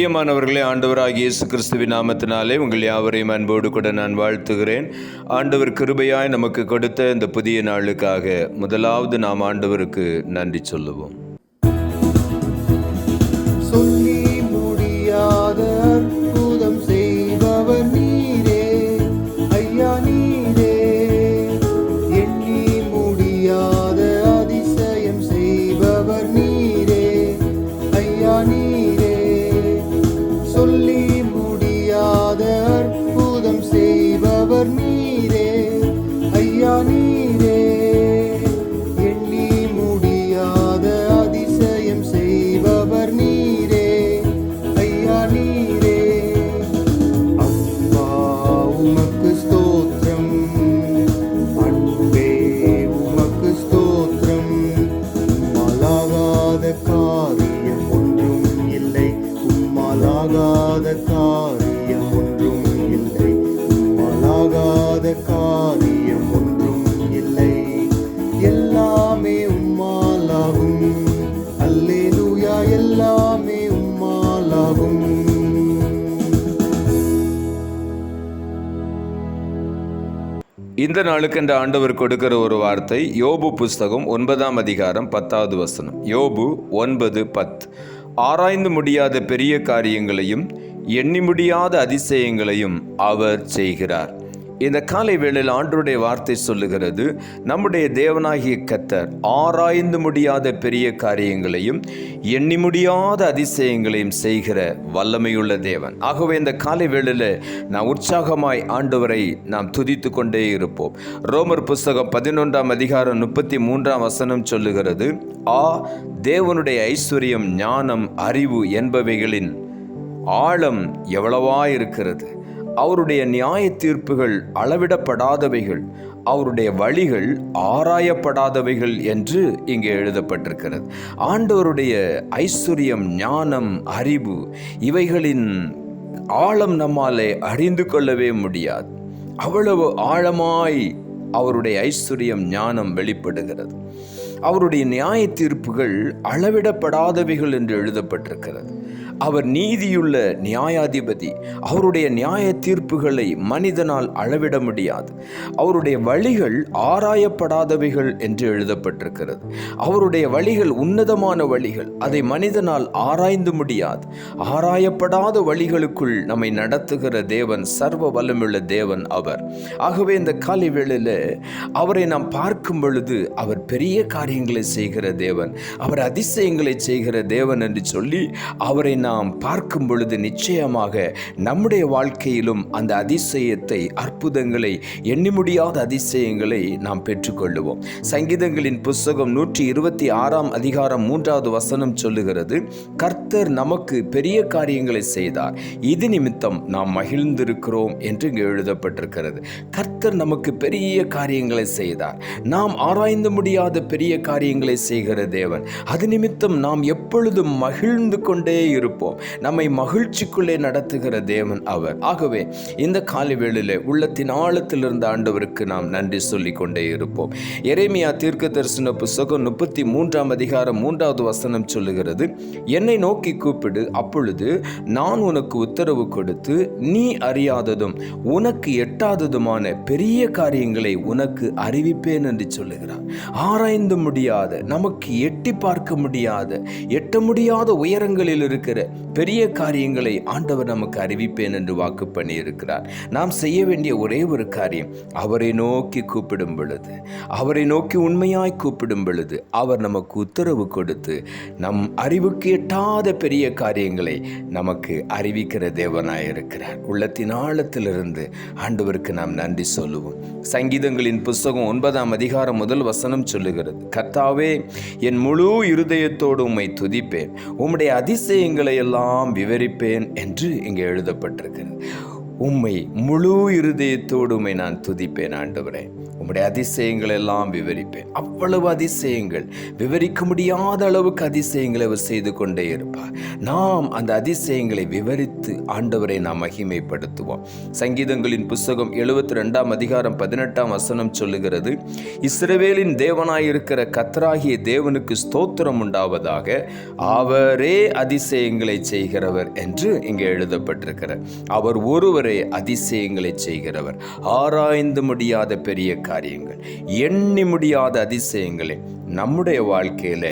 பிரியமானவர்களே, ஆண்டவராகிய இயேசு கிறிஸ்துவின் நாமத்தினாலே உங்கள் யாவரையும் அன்போடு கூட நான் வாழ்த்துகிறேன். ஆண்டவர் கிருபையாய் நமக்கு கொடுத்த இந்த புதிய நாளுக்காக முதலாவது நாம் ஆண்டவருக்கு நன்றி சொல்லுவோம். சொல்லி முடியாத அற்புதம் செய்பவர் நீரே ஐயா, நீரே எண்ணி முடியாத அதிசயம் செய்பவர் நீரே ஐயா, நீரே சொல்லி முடியாத அற்புதம் செய்பவர் நீரே ஐயா, நீரே எண்ணி முடியாத அதிசயம் செய்பவர் நீரே ஐயா, நீரே. அப்பா உமக்கு ஸ்தோத்திரம், அன்பே உமக்கு ஸ்தோத்திரம். உம்மாலாகாத காரியம் ஒன்றும் இல்லை, உம்மாலாகாத காரியம் ஒன்றும் இல்லை, உம்மாலாகாத காரியம் ஒன்றும் இல்லை. எல்லாமே உம்மாலாகும், அல்லேலூயா, எல்லாமே உம்மாலாகும். இந்த நாளுக்கு இந்த ஆண்டவர் கொடுக்கிற ஒரு வார்த்தை யோபு புஸ்தகம் 9ஆம் அதிகாரம் 10வது வசனம். யோபு 9:10. ஆராய்ந்து முடியாத பெரிய காரியங்களையும் எண்ணி முடியாத அதிசயங்களையும் அவர் செய்கிறார். இந்த காலை வேளையில் ஆண்டவருடைய வார்த்தை சொல்லுகிறது, நம்முடைய தேவனாகிய கர்த்தர் ஆராய்ந்து முடியாத பெரிய காரியங்களையும் எண்ணி முடியாத அதிசயங்களையும் செய்கிற வல்லமையுள்ள தேவன். ஆகவே இந்த காலை வேளையில் நாம் உற்சாகமாய் ஆண்டவரை நாம் துதித்து கொண்டே இருப்போம். ரோமர் புஸ்தகம் 11ஆம் அதிகாரம் 33ஆம் வசனம் சொல்லுகிறது, தேவனுடைய ஐஸ்வர்யம், ஞானம், அறிவு என்பவைகளின் ஆழம் எவ்வளவாயிருக்கிறது. அவருடைய நியாய தீர்ப்புகள் அளவிடப்படாதவைகள், அவருடைய வழிகள் ஆராயப்படாதவைகள் என்று இங்கே எழுதப்பட்டிருக்கிறது. ஆண்டவருடைய ஐஸ்வர்யம், ஞானம், அறிவு இவைகளின் ஆழம் நம்மாலே அறிந்து கொள்ளவே முடியாது. அவ்வளவு ஆழமாய் அவருடைய ஐஸ்வர்யம், ஞானம் வெளிப்படுகிறது. அவருடைய நியாய தீர்ப்புகள் அளவிடப்படாதவைகள் என்று எழுதப்பட்டிருக்கிறது. அவர் நீதியுள்ள நியாயாதிபதி. அவருடைய நியாய தீர்ப்புகளை மனிதனால் அளவிட முடியாது. அவருடைய வழிகள் ஆராயப்படாதவைகள் என்று எழுதப்பட்டிருக்கிறது. அவருடைய வழிகள் உன்னதமான வழிகள், அதை மனிதனால் ஆராய்ந்து முடியாது. ஆராயப்படாத வழிகளுக்குள் நம்மை நடத்துகிற தேவன் சர்வ வல்லமையுள்ள தேவன் அவர். ஆகவே இந்த காலை வேளையில் அவரை நாம் பார்க்கும் பொழுது அவர் பெரிய காரியங்களை செய்கிற தேவன், அவர் அதிசயங்களை செய்கிற தேவன் என்று சொல்லி அவரை நாம் பார்க்கும் பொழுது நிச்சயமாக நம்முடைய வாழ்க்கையிலும் அந்த அதிசயத்தை, அற்புதங்களை, எண்ணி முடியாத அதிசயங்களை நாம் பெற்றுக்கொள்ளுவோம். சங்கீதங்களின் புஸ்தகம் 126ஆம் அதிகாரம் 3வது வசனம் சொல்லுகிறது, கர்த்தர் நமக்கு பெரிய காரியங்களை செய்தார், இது நிமித்தம் நாம் மகிழ்ந்திருக்கிறோம் என்று இங்கு எழுதப்பட்டிருக்கிறது. கர்த்தர் நமக்கு பெரிய காரியங்களை செய்தார். நாம் ஆராய்ந்து முடியாத பெரிய காரியங்களை செய்கிற தேவன். அது நிமித்தம் நாம் எப்பொழுதும் மகிழ்ந்து கொண்டே இருப்போம். நம்மை மகிழ்ச்சிக்குள்ளே நடத்துகிற தேவன் அவர். ஆகவே இந்த காலை வேளையிலே உள்ளத்தின் ஆழத்தில் இருந்த ஆண்டவருக்கு நாம் நன்றி சொல்லிக் கொண்டே இருப்போம். எரேமியா தீர்க்கதரிசன புஸ்தகம் 33ஆம் அதிகாரம் 3வது வசனம் சொல்லுகிறது, என்னை நோக்கி கூப்பிடு, அப்பொழுது நான் உனக்கு உத்தரவு கொடுத்து நீ அறியாததும் உனக்கு எட்டாததுமான பெரிய காரியங்களை உனக்கு அறிவிப்பேன் என்று சொல்லுகிறார். ஆராய்ந்து முடியாத, நமக்கு எட்டி பார்க்க முடியாத, எட்ட முடியாத உயரங்களில் இருக்கிற பெரிய காரியங்களை ஆண்டவர் நமக்கு அறிவிப்பேன் என்று வாக்கு பண்ணி இருக்கிறார். நாம் செய்ய வேண்டிய ஒரே ஒரு காரியம், அவரை நோக்கி கூப்பிடும் பொழுது, அவரை நோக்கி உண்மையாய் கூப்பிடும் பொழுது அவர் நமக்கு உத்தரவு கொடுத்து நம் அறிவுக்கு எட்டாத பெரிய காரியங்களை நமக்கு அறிவிக்கிற தேவனாய் இருக்கிறார். உள்ளத்தின் ஆழத்திலிருந்து ஆண்டவருக்கு நாம் நன்றி சொல்லுவோம். சங்கீதங்களின் புஸ்தகம் 9ஆம் அதிகாரம் 1 வசனம் சொல்லுகிறது, கர்த்தாவே என் முழு இருதயத்தோடு உம்மை துதிப்பேன், உம்முடைய அதிசயங்களை எல்லாம் விவரிப்பேன் என்று இங்கே எழுதப்பட்டிருக்கிறது. உம்மை முழு இருதயத்தோடு உம்மை நான் துதிப்பேன் ஆண்டவரே. உம்முடைய அதிசயங்கள் எல்லாம் விவரிப்பேன். அவ்வளவு அதிசயங்கள், விவரிக்க முடியாத அளவுக்கு அதிசயங்களை அவர் செய்து கொண்டே இருப்பார். நாம் அந்த அதிசயங்களை விவரித்து ஆண்டவரை நாம் மகிமைப்படுத்துவோம். சங்கீதங்களின் புஸ்தகம் 72 அதிகாரம் 18 சொல்லுகிறது, இஸ்ரவேலின் தேவனாயிருக்கிற கர்த்தராகிய தேவனுக்கு ஸ்தோத்திரம் உண்டாவதாக, அவரே அதிசயங்களை செய்கிறவர் என்று இங்கே எழுதப்பட்டிருக்கிறார். அவர் ஒருவரே அதிசயங்களை செய்கிறவர். ஆராய்ந்து முடியாத பெரிய காரியங்கள், எண்ணி முடியாத அதிசயங்களை நம்முடைய வாழ்க்கையில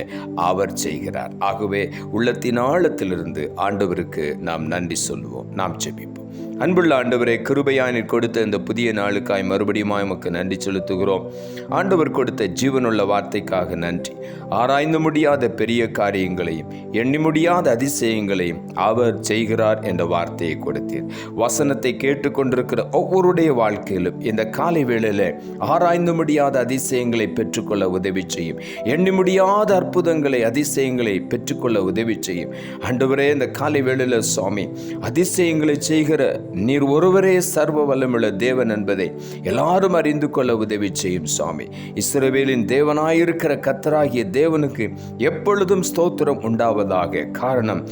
அவர் செய்கிறார். ஆகவே உள்ளத்தின் ஆழத்திலிருந்து ஆண்டவருக்கு நாம் நன்றி சொல்லுவோம். நாம் ஜெபிப்போம். அன்புள்ள ஆண்டவரே, கிருபையாய் நீர் கொடுத்த இந்த புதிய நாளுக்காய் மறுபடியும் உமக்கு நன்றி செலுத்துகிறோம். ஆண்டவர் கொடுத்த ஜீவனுள்ள வார்த்தைக்காக நன்றி. ஆராய்ந்து முடியாத பெரிய காரியங்களையும் எண்ணி முடியாத அதிசயங்களையும் அவர் செய்கிறார் என்ற வார்த்தையை கொடுத்தீர். வசனத்தை கேட்டுக்கொண்டிருக்கிற ஒவ்வொருடைய வாழ்க்கையிலும் இந்த காலை வேளையில ஆராய்ந்து முடியாத அதிசயங்களை பெற்றுக்கொள்ள உதவி செய்யும். எண்ணி முடியாத அற்புதங்களை, அதிசயங்களை பெற்றுக்கொள்ள உதவி செய்யும். ஆண்டவரே, இந்த காலை வேளையில சுவாமி, அதிசயங்களை செய்கிற நீர் ஒருவரே சர்வ வல்லமுள்ள தேவன் என்பதை எல்லாரும் அறிந்து கொள்ள உதவி செய்யும் சுவாமி. இஸ்ரவேலின் தேவனாயிருக்கிற கர்த்தராகிய தேவனுக்கு எப்பொழுதும் ஸ்தோத்திரம் உண்டாவதாக. காரணம்,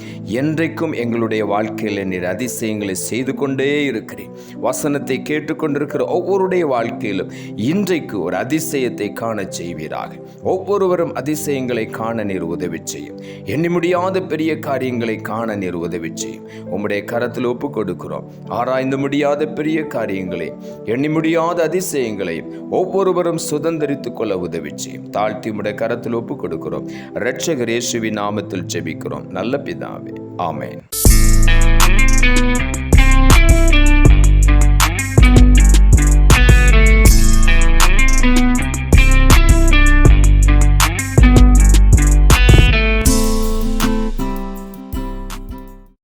என்றைக்கும் எங்களுடைய வாழ்க்கையில் நீர் அதிசயங்களை செய்து கொண்டே இருக்கிறேன். வசனத்தை கேட்டுக்கொண்டிருக்கிற ஒவ்வொருடைய வாழ்க்கையிலும் இன்றைக்கு ஒரு அதிசயத்தை காண செய்வீராக. ஒவ்வொருவரும் அதிசயங்களை காண நீர் உதவி செய்யும். எண்ணி முடியாத பெரிய காரியங்களை காண நீர் உதவி செய்யும். உம்முடைய கரத்தில் ஒப்பு கொடுக்கிறோம். ஆராய்ந்து முடியாத பெரிய காரியங்களை, எண்ணி முடியாத அதிசயங்களை ஒவ்வொருவரும் சுதந்திரித்துக் கொள்ள உதவி செய்யும். தாழ்த்தி உம்முடைய கரத்தில் ஒப்பு கொடுக்கிறோம். இரட்சகர் இயேசுவின் நாமத்தில் ஜெபிக்கிறோம் நல்ல பிதாவே, ஆமென்.